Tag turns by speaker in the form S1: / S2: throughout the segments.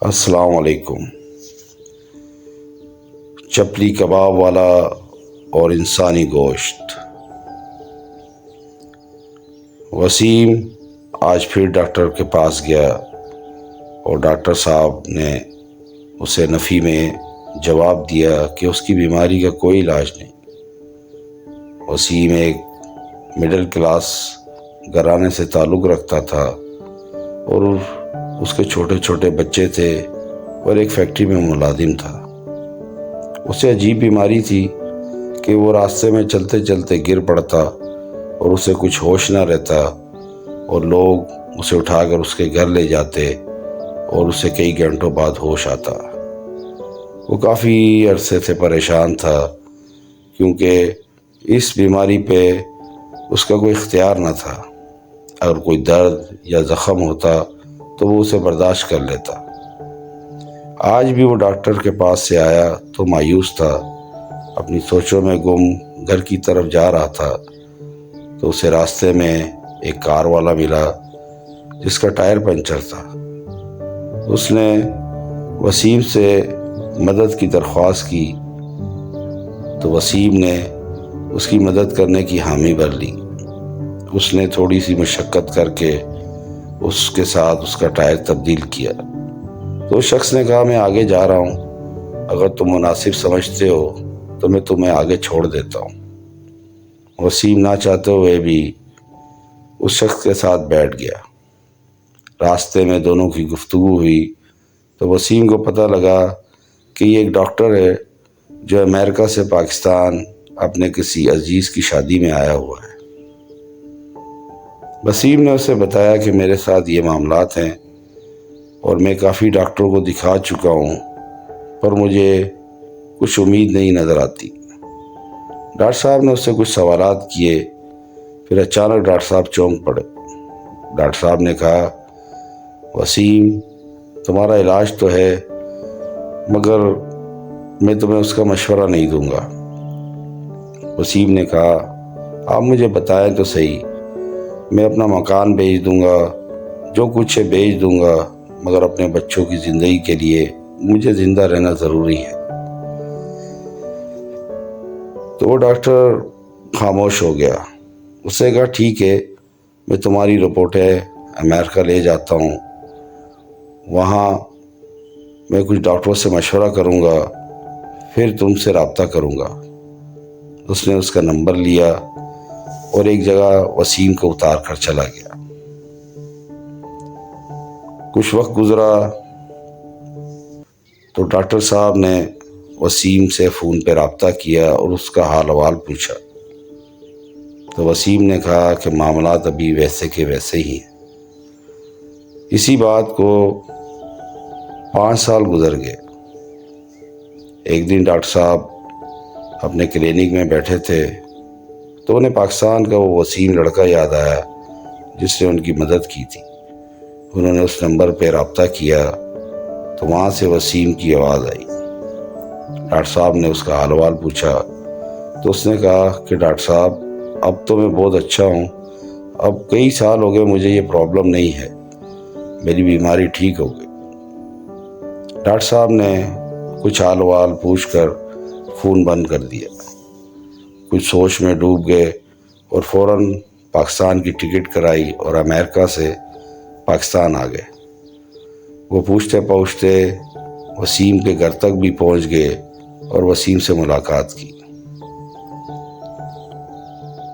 S1: السلام علیکم۔ چپلی کباب والا اور انسانی گوشت۔ وسیم آج پھر ڈاکٹر کے پاس گیا اور ڈاکٹر صاحب نے اسے نفی میں جواب دیا کہ اس کی بیماری کا کوئی علاج نہیں۔ وسیم ایک مڈل کلاس گھرانے سے تعلق رکھتا تھا اور اس کے چھوٹے چھوٹے بچے تھے اور ایک فیکٹری میں ملازم تھا۔ اسے عجیب بیماری تھی کہ وہ راستے میں چلتے چلتے گر پڑتا اور اسے کچھ ہوش نہ رہتا اور لوگ اسے اٹھا کر اس کے گھر لے جاتے اور اسے کئی گھنٹوں بعد ہوش آتا۔ وہ کافی عرصے سے پریشان تھا کیونکہ اس بیماری پہ اس کا کوئی اختیار نہ تھا۔ اگر کوئی درد یا زخم ہوتا تو وہ اسے برداشت کر لیتا۔ آج بھی وہ ڈاکٹر کے پاس سے آیا تو مایوس تھا، اپنی سوچوں میں گم گھر کی طرف جا رہا تھا تو اسے راستے میں ایک کار والا ملا جس کا ٹائر پنچر تھا۔ اس نے وسیم سے مدد کی درخواست کی تو وسیم نے اس کی مدد کرنے کی حامی بھر لی۔ اس نے تھوڑی سی مشقت کر کے اس کے ساتھ اس کا ٹائر تبدیل کیا تو اس شخص نے کہا، میں آگے جا رہا ہوں، اگر تم مناسب سمجھتے ہو تو میں تمہیں آگے چھوڑ دیتا ہوں۔ وسیم نہ چاہتے ہوئے بھی اس شخص کے ساتھ بیٹھ گیا۔ راستے میں دونوں کی گفتگو ہوئی تو وسیم کو پتہ لگا کہ یہ ایک ڈاکٹر ہے جو امریکہ سے پاکستان اپنے کسی عزیز کی شادی میں آیا ہوا ہے۔ وسیم نے اسے بتایا کہ میرے ساتھ یہ معاملات ہیں اور میں کافی ڈاکٹروں کو دکھا چکا ہوں پر مجھے کچھ امید نہیں نظر آتی۔ ڈاکٹر صاحب نے اس سے کچھ سوالات کیے، پھر اچانک ڈاکٹر صاحب چونک پڑے۔ ڈاکٹر صاحب نے کہا، وسیم تمہارا علاج تو ہے مگر میں تمہیں اس کا مشورہ نہیں دوں گا۔ وسیم نے کہا، آپ مجھے بتائیں تو صحیح، میں اپنا مکان بیچ دوں گا، جو کچھ ہے بیچ دوں گا، مگر اپنے بچوں کی زندگی کے لیے مجھے زندہ رہنا ضروری ہے۔ تو وہ ڈاکٹر خاموش ہو گیا۔ اس نے کہا، ٹھیک ہے، میں تمہاری رپورٹیں امریکہ لے جاتا ہوں، وہاں میں کچھ ڈاکٹروں سے مشورہ کروں گا، پھر تم سے رابطہ کروں گا۔ اس نے اس کا نمبر لیا اور ایک جگہ وسیم کو اتار کر چلا گیا۔ کچھ وقت گزرا تو ڈاکٹر صاحب نے وسیم سے فون پہ رابطہ کیا اور اس کا حال احوال پوچھا تو وسیم نے کہا کہ معاملات ابھی ویسے کے ویسے ہی ہیں۔ اسی بات کو 5 سال گزر گئے۔ ایک دن ڈاکٹر صاحب اپنے کلینک میں بیٹھے تھے تو انہیں پاکستان کا وہ وسیم لڑکا یاد آیا جس نے ان کی مدد کی تھی۔ انہوں نے اس نمبر پہ رابطہ کیا تو وہاں سے وسیم کی آواز آئی۔ ڈاکٹر صاحب نے اس کا حال حوال پوچھا تو اس نے کہا کہ ڈاکٹر صاحب اب تو میں بہت اچھا ہوں، اب کئی سال ہو گئے مجھے یہ پرابلم نہیں ہے، میری بیماری ٹھیک ہو گئی۔ ڈاکٹر صاحب نے کچھ حال حوال پوچھ کر فون بند کر دیا۔ کچھ سوچ میں ڈوب گئے اور فوراً پاکستان کی ٹکٹ کرائی اور امریکہ سے پاکستان آ گئے۔ وہ پوچھتے پوچھتے وسیم کے گھر تک بھی پہنچ گئے اور وسیم سے ملاقات کی۔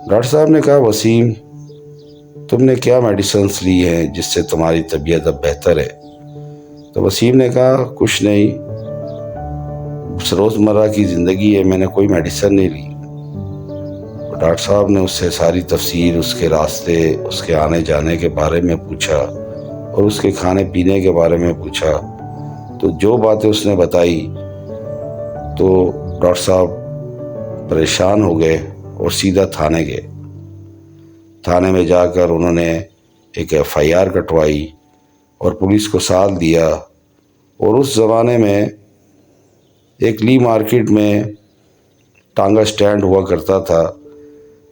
S1: ڈاکٹر صاحب نے کہا، وسیم تم نے کیا میڈیسنس لی ہیں جس سے تمہاری طبیعت اب بہتر ہے؟ تو وسیم نے کہا، کچھ نہیں، روزمرہ کی زندگی ہے، میں نے کوئی میڈیسن نہیں لی۔ ڈاکٹر صاحب نے اس سے ساری تفصیل، اس کے راستے، اس کے آنے جانے کے بارے میں پوچھا اور اس کے کھانے پینے کے بارے میں پوچھا تو جو باتیں اس نے بتائی تو ڈاکٹر صاحب پریشان ہو گئے اور سیدھا تھانے گئے۔ تھانے میں جا کر انہوں نے ایک FIR کٹوائی اور پولیس کو ساتھ دیا۔ اور اس زمانے میں ایک لی مارکیٹ میں ٹانگا سٹینڈ ہوا کرتا تھا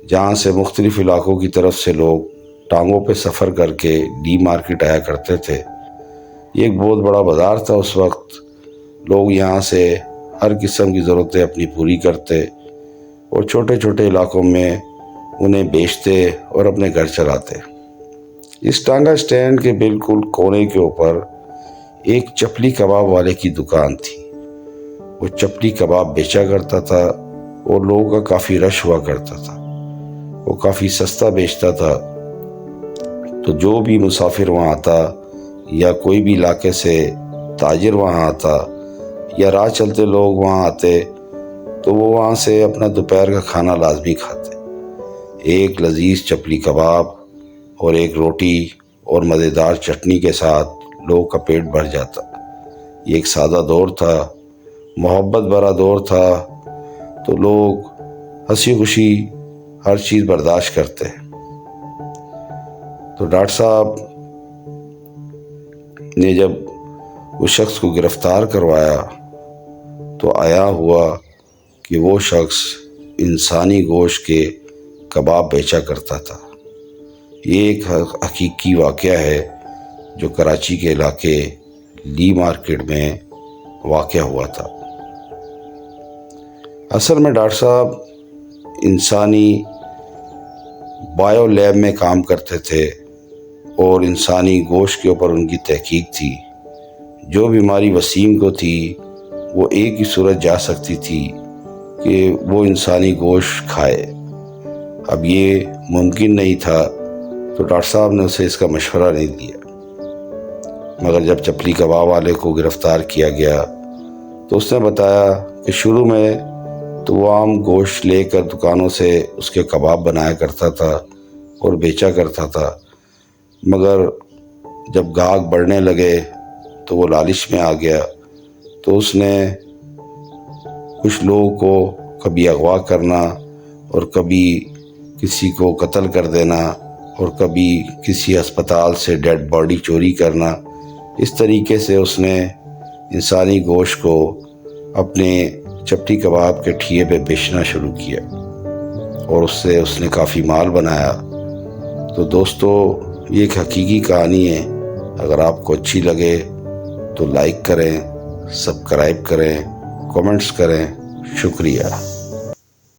S1: جہاں سے مختلف علاقوں کی طرف سے لوگ ٹانگوں پہ سفر کر کے لی مارکیٹ آیا کرتے تھے۔ یہ ایک بہت بڑا بازار تھا اس وقت، لوگ یہاں سے ہر قسم کی ضرورتیں اپنی پوری کرتے اور چھوٹے چھوٹے علاقوں میں انہیں بیچتے اور اپنے گھر چلاتے۔ اس ٹانگا اسٹینڈ کے بالکل کونے کے اوپر ایک چپلی کباب والے کی دکان تھی۔ وہ چپلی کباب بیچا کرتا تھا اور لوگوں کا کافی رش ہوا کرتا تھا۔ وہ کافی سستا بیچتا تھا، تو جو بھی مسافر وہاں آتا یا کوئی بھی علاقے سے تاجر وہاں آتا یا راہ چلتے لوگ وہاں آتے تو وہ وہاں سے اپنا دوپہر کا کھانا لازمی کھاتے۔ ایک لذیذ چپلی کباب اور ایک روٹی اور مزیدار چٹنی کے ساتھ لوگوں کا پیٹ بھر جاتا۔ یہ ایک سادہ دور تھا، محبت بھرا دور تھا، تو لوگ ہنسی خوشی ہر چیز برداشت کرتے۔ تو ڈاکٹر صاحب نے جب اس شخص کو گرفتار کروایا تو آیا ہوا کہ وہ شخص انسانی گوشت کے کباب بیچا کرتا تھا۔ یہ ایک حقیقی واقعہ ہے جو کراچی کے علاقے لی مارکیٹ میں واقع ہوا تھا۔ اصل میں ڈاکٹر صاحب انسانی بائیو لیب میں کام کرتے تھے اور انسانی گوشت کے اوپر ان کی تحقیق تھی۔ جو بیماری وسیم کو تھی وہ ایک ہی صورت جا سکتی تھی کہ وہ انسانی گوشت کھائے۔ اب یہ ممکن نہیں تھا تو ڈاکٹر صاحب نے اسے اس کا مشورہ نہیں دیا، مگر جب چپلی کباب والے کو گرفتار کیا گیا تو اس نے بتایا کہ شروع میں تو وہ عام گوشت لے کر دکانوں سے اس کے کباب بنایا کرتا تھا اور بیچا کرتا تھا، مگر جب گاہک بڑھنے لگے تو وہ لالچ میں آ گیا، تو اس نے کچھ لوگوں کو کبھی اغوا کرنا اور کبھی کسی کو قتل کر دینا اور کبھی کسی ہسپتال سے ڈیڈ باڈی چوری کرنا۔ اس طریقے سے اس نے انسانی گوشت کو اپنے چپٹی کباب کے ٹھیے پہ بیچنا شروع کیا اور اس سے اس نے کافی مال بنایا۔ تو دوستو، یہ ایک حقیقی کہانی ہے۔ اگر آپ کو اچھی لگے تو لائک کریں، سبسکرائب کریں، کمنٹس کریں۔ شکریہ۔